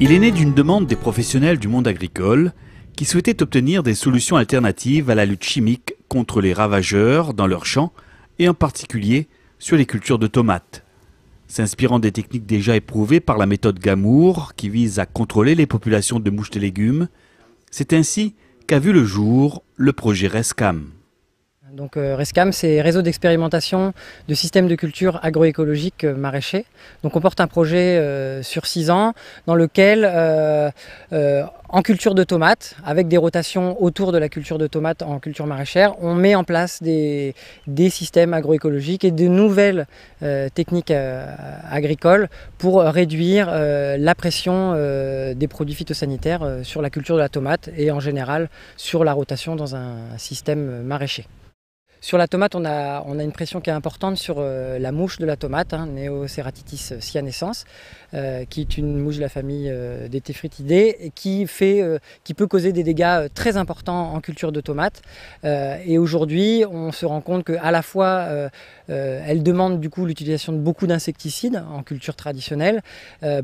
Il est né d'une demande des professionnels du monde agricole qui souhaitaient obtenir des solutions alternatives à la lutte chimique contre les ravageurs dans leurs champs et en particulier sur les cultures de tomates. S'inspirant des techniques déjà éprouvées par la méthode Gamour qui vise à contrôler les populations de mouches de légumes, c'est ainsi qu'a vu le jour le projet RESCAM. Donc RESCAM, c'est Réseau d'expérimentation de systèmes de culture agroécologiques maraîchers. Donc on porte un projet sur 6 ans dans lequel, en culture de tomates, avec des rotations autour de la culture de tomates en culture maraîchère, on met en place des systèmes agroécologiques et de nouvelles techniques agricoles pour réduire la pression des produits phytosanitaires sur la culture de la tomate et en général sur la rotation dans un système maraîcher. Sur la tomate, on a une pression qui est importante sur la mouche de la tomate, Neoceratitis cyanescens, qui est une mouche de la famille des Tephritidés et qui peut causer des dégâts très importants en culture de tomates. Et aujourd'hui, on se rend compte qu'à la fois, elle demande du coup l'utilisation de beaucoup d'insecticides en culture traditionnelle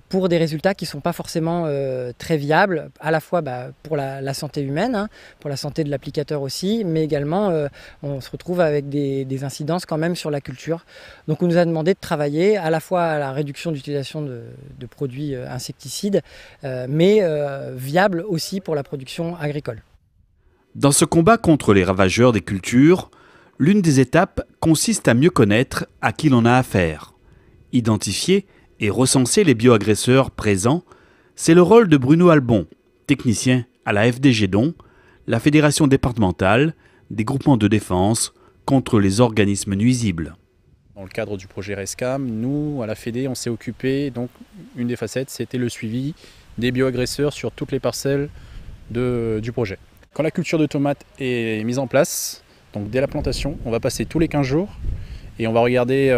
pour des résultats qui ne sont pas forcément très viables, à la fois pour la santé humaine, pour la santé de l'applicateur aussi, mais également on se retrouve avec des incidences quand même sur la culture. Donc on nous a demandé de travailler à la fois à la réduction d'utilisation de produits insecticides, mais viables aussi pour la production agricole. Dans ce combat contre les ravageurs des cultures, l'une des étapes consiste à mieux connaître à qui l'on a affaire. Identifier et recenser les bioagresseurs présents, c'est le rôle de Bruno Albon, technicien à la FDG Don, la Fédération départementale des groupements de défense contre les organismes nuisibles. Dans le cadre du projet RESCAM, nous, à la Fédé, on s'est occupé, donc une des facettes, c'était le suivi des bioagresseurs sur toutes les parcelles du projet. Quand la culture de tomates est mise en place, donc dès la plantation, on va passer tous les 15 jours et on va regarder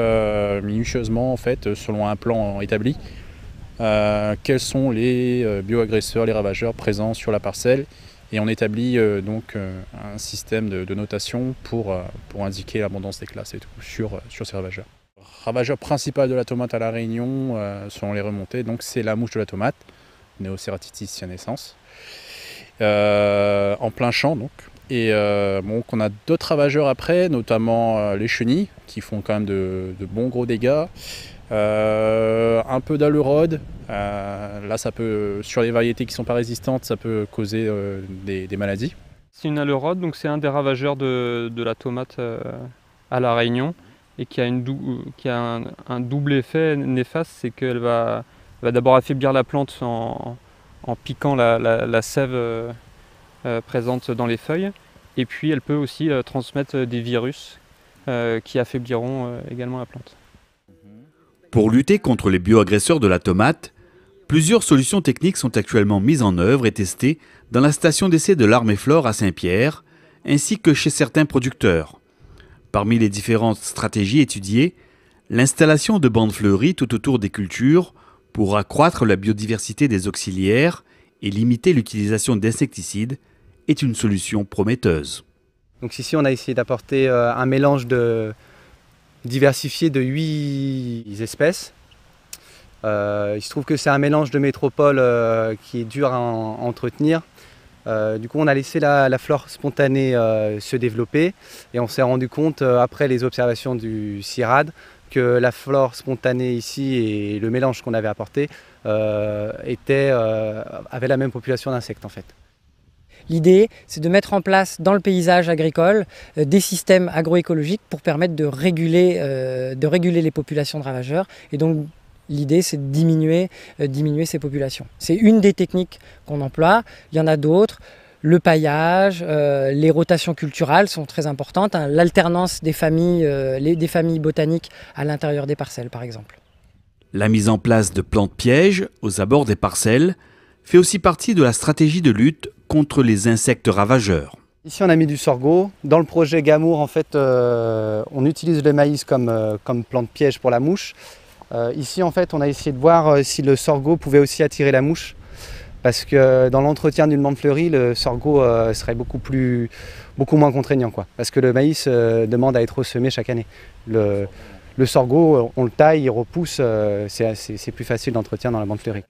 minutieusement, en fait, selon un plan établi, quels sont les bioagresseurs, les ravageurs présents sur la parcelle. Et on établit donc un système de notation pour indiquer l'abondance des classes et tout sur ces ravageurs. Le ravageur principal de la tomate à La Réunion, selon les remontées, donc c'est la mouche de la tomate, Neoceratitis cyanescens, en plein champ donc. Et on a d'autres ravageurs après, notamment les chenilles, qui font quand même de bons gros dégâts. Un peu d'aleurodes, là ça peut, sur les variétés qui ne sont pas résistantes, ça peut causer des maladies. C'est une aleurode, donc c'est un des ravageurs de la tomate à La Réunion et qui a un double effet néfaste, c'est qu'elle va d'abord affaiblir la plante en piquant la sève présente dans les feuilles, et puis elle peut aussi transmettre des virus qui affaibliront également la plante. Pour lutter contre les bioagresseurs de la tomate, plusieurs solutions techniques sont actuellement mises en œuvre et testées dans la station d'essai de l'Armée Flore à Saint-Pierre, ainsi que chez certains producteurs. Parmi les différentes stratégies étudiées, l'installation de bandes fleuries tout autour des cultures pour accroître la biodiversité des auxiliaires et limiter l'utilisation d'insecticides est une solution prometteuse. Donc ici on a essayé d'apporter un mélange diversifié de 8 espèces. Il se trouve que c'est un mélange de métropole qui est dur à entretenir. Du coup on a laissé la flore spontanée se développer et on s'est rendu compte après les observations du CIRAD que la flore spontanée ici et le mélange qu'on avait apporté avait la même population d'insectes en fait. L'idée, c'est de mettre en place dans le paysage agricole des systèmes agroécologiques pour permettre de réguler les populations de ravageurs. Et donc, l'idée, c'est de diminuer ces populations. C'est une des techniques qu'on emploie. Il y en a d'autres. Le paillage, les rotations culturales sont très importantes. L'alternance des familles botaniques à l'intérieur des parcelles, par exemple. La mise en place de plantes pièges aux abords des parcelles fait aussi partie de la stratégie de lutte contre les insectes ravageurs. Ici on a mis du sorgho. Dans le projet Gamour, en fait, on utilise le maïs comme plante piège pour la mouche. Ici en fait on a essayé de voir si le sorgho pouvait aussi attirer la mouche. Parce que dans l'entretien d'une bande fleurie, le sorgho serait beaucoup moins contraignant, quoi. Parce que le maïs demande à être ressemé chaque année. Le sorgho, on le taille, il repousse, c'est plus facile d'entretien dans la bande fleurie.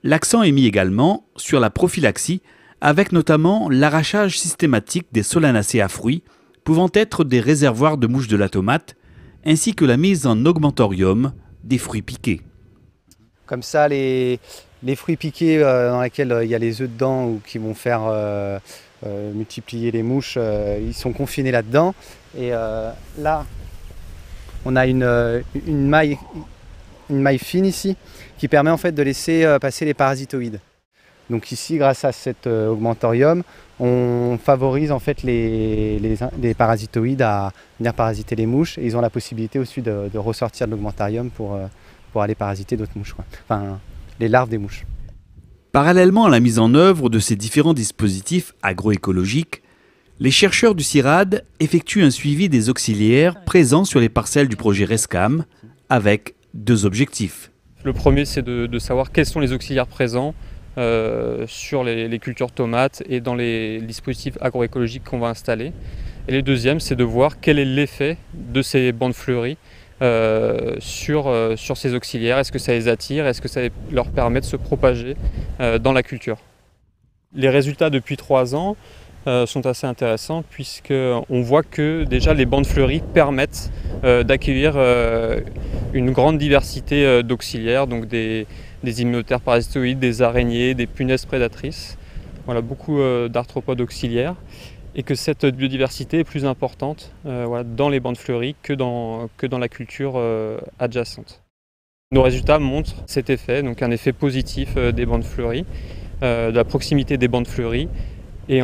L'accent est mis également sur la prophylaxie, avec notamment l'arrachage systématique des solanacées à fruits, pouvant être des réservoirs de mouches de la tomate, ainsi que la mise en augmentorium des fruits piqués. Comme ça, les fruits piqués dans lesquels il y a les œufs dedans ou qui vont faire multiplier les mouches, ils sont confinés là-dedans. Et là, on a une maille fine ici qui permet en fait de laisser passer les parasitoïdes. Donc ici, grâce à cet augmentorium, on favorise en fait les parasitoïdes à venir parasiter les mouches et ils ont la possibilité aussi de ressortir de l'augmentorium pour aller parasiter d'autres mouches, quoi. Enfin, les larves des mouches. Parallèlement à la mise en œuvre de ces différents dispositifs agroécologiques, les chercheurs du CIRAD effectuent un suivi des auxiliaires présents sur les parcelles du projet RESCAM avec 2 objectifs. Le premier, c'est de savoir quels sont les auxiliaires présents sur les cultures tomates et dans les dispositifs agroécologiques qu'on va installer. Et le deuxième, c'est de voir quel est l'effet de ces bandes fleuries sur ces auxiliaires. Est-ce que ça les attire? Est-ce que ça leur permet de se propager dans la culture? Les résultats depuis 3 ans sont assez intéressants puisqu'on voit que déjà les bandes fleuries permettent d'accueillir une grande diversité d'auxiliaires, donc des hyménoptères parasitoïdes, des araignées, des punaises prédatrices, voilà, beaucoup d'arthropodes auxiliaires, et que cette biodiversité est plus importante voilà, dans les bandes fleuries que dans la culture adjacente. Nos résultats montrent cet effet, donc un effet positif des bandes fleuries, de la proximité des bandes fleuries, et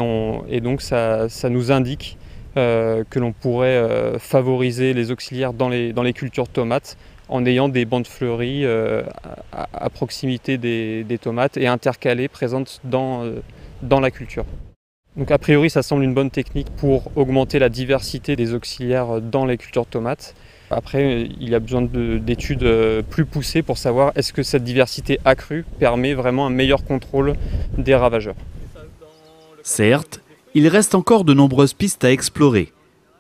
donc ça nous indique que l'on pourrait favoriser les auxiliaires dans les cultures tomates en ayant des bandes fleuries à proximité des tomates et intercalées présentes dans la culture. Donc a priori ça semble une bonne technique pour augmenter la diversité des auxiliaires dans les cultures tomates. Après il y a besoin d'études plus poussées pour savoir est-ce que cette diversité accrue permet vraiment un meilleur contrôle des ravageurs. Certes, il reste encore de nombreuses pistes à explorer,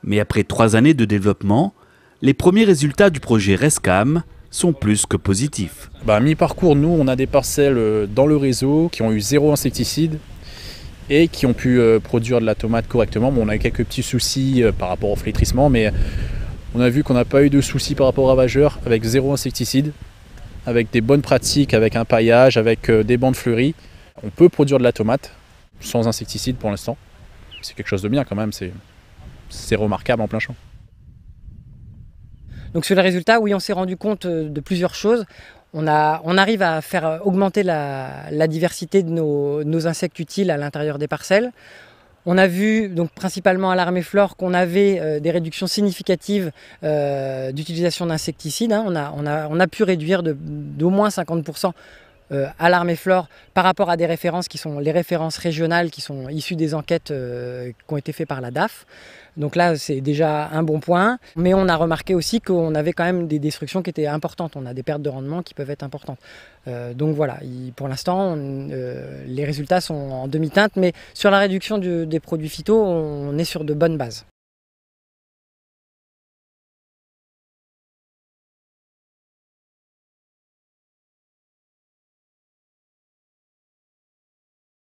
mais après 3 années de développement, les premiers résultats du projet RESCAM sont plus que positifs. À mi-parcours, nous, on a des parcelles dans le réseau qui ont eu 0 insecticide et qui ont pu produire de la tomate correctement. Bon, on a eu quelques petits soucis par rapport au flétrissement, mais on a vu qu'on n'a pas eu de soucis par rapport aux ravageurs avec 0 insecticide, avec des bonnes pratiques, avec un paillage, avec des bandes fleuries. On peut produire de la tomate sans insecticide pour l'instant. C'est quelque chose de bien quand même, c'est remarquable en plein champ. Donc sur les résultats, oui, on s'est rendu compte de plusieurs choses. On arrive à faire augmenter la diversité de nos insectes utiles à l'intérieur des parcelles. On a vu, donc principalement à l'Arméflore, qu'on avait des réductions significatives d'utilisation d'insecticides. Hein. On a pu réduire d'au moins 50% à l'Arméflore par rapport à des références qui sont les références régionales qui sont issues des enquêtes qui ont été faites par la DAF. Donc là, c'est déjà un bon point. Mais on a remarqué aussi qu'on avait quand même des destructions qui étaient importantes. On a des pertes de rendement qui peuvent être importantes. Donc voilà, pour l'instant, les résultats sont en demi-teinte. Mais sur la réduction des produits phyto, on est sur de bonnes bases.